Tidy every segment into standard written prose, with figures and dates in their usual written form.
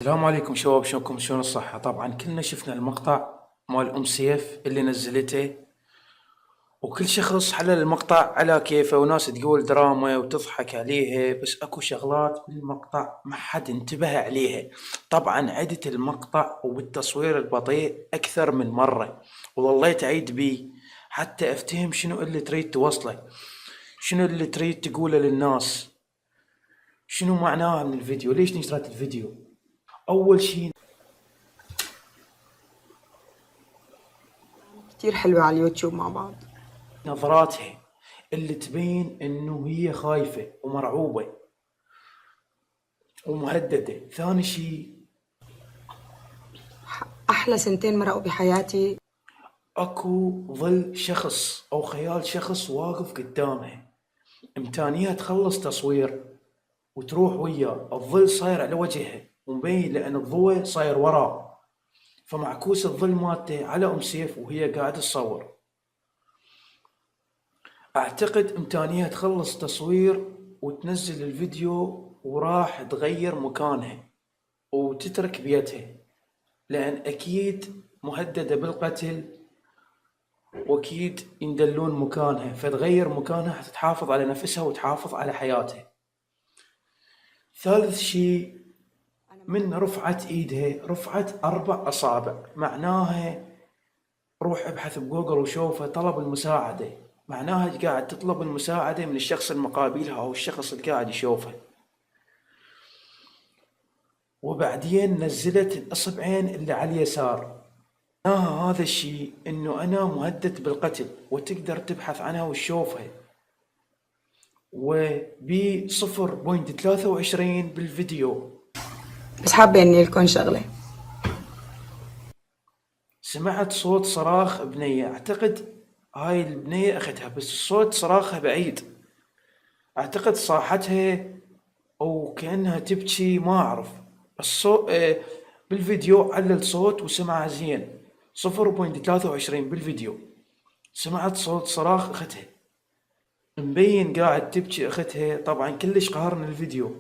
السلام عليكم شباب، شلونكم؟ شلون الصحة؟ طبعا كلنا شفنا المقطع مال أم سيف اللي نزلته، وكل شخص حلل المقطع على كيفه، وناس تقول دراما وتضحك عليها، بس اكو شغلات بالمقطع ما حد انتبه عليها. طبعا عدت المقطع وبالتصوير البطيء أكثر من مرة، وظليت أعيد بيه حتى أفتهم شنو اللي تريد توصله، شنو اللي تريد تقوله للناس، شنو معناها من الفيديو، ليش نشرت الفيديو. أول شي كتير حلوة على اليوتيوب مع بعض. نظراتها اللي تبين انه هي خايفة ومرعوبة ومهددة. ثاني شي أحلى سنتين مرقوا بحياتي. اكو ظل شخص او خيال شخص واقف قدامها، امكانية تخلص تصوير وتروح وياه، الظل صاير على وجهها ومبين لان الضوء صاير وراه، فمعكوس الظل مالته على ام سيف وهي قاعدة تصور. اعتقد امكانية تخلص تصوير وتنزل الفيديو وراح تغير مكانها وتترك بيتها، لأن أكيد مهددة بالقتل، وأكيد يندلون مكانها، فتغير مكانها حتى تحافظ على نفسها وتحافظ على حياتها. ثالث شي، من رفعت إيدها رفعت 4 أصابع، معناها روح ابحث بجوجل وشوفها طلب المساعدة، معناها قاعد تطلب المساعدة من الشخص المقابلها أو الشخص اللي قاعد يشوفها. وبعدين نزلت الأصبعين اللي على اليسار، هذا الشيء انه انا مهدد بالقتل وتقدر تبحث عنها وتشوفها. وب 0.23 بالفيديو بس حابة إني لكم شغلة. سمعت صوت صراخ بنية، اعتقد هاي البنية اختها، بس الصوت صراخها بعيد، اعتقد صاحتها او كأنها تبكي، ما اعرف. الصوت بالفيديو علل صوت وسمعها زين. 0.23 بالفيديو سمعت صوت صراخ اختها، مبين قاعد تبكي اختها، طبعا كلش قهرني الفيديو.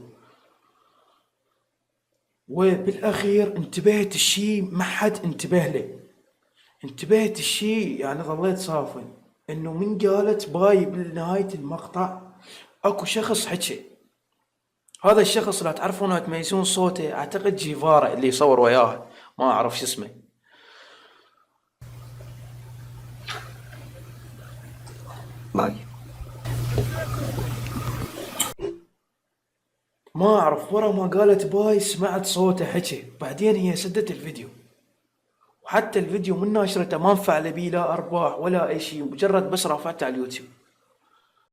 وبالاخير انتبهت الشي ما حد انتبه له، انتبهت الشي يعني ظليت صافن، انه من قالت باي بنهاية المقطع اكو شخص حكي. هذا الشخص لا تعرفونه تميزون صوته، اعتقد جيفارا اللي يصور وياه، ما اعرف شو اسمه. باي. ما اعرف، ورا ما قالت باي سمعت صوته حكي، بعدين هي سدت الفيديو، وحتى الفيديو من ناشرته ما انفعل بيه لا ارباح ولا اي شيء، مجرد بس رافعته على اليوتيوب.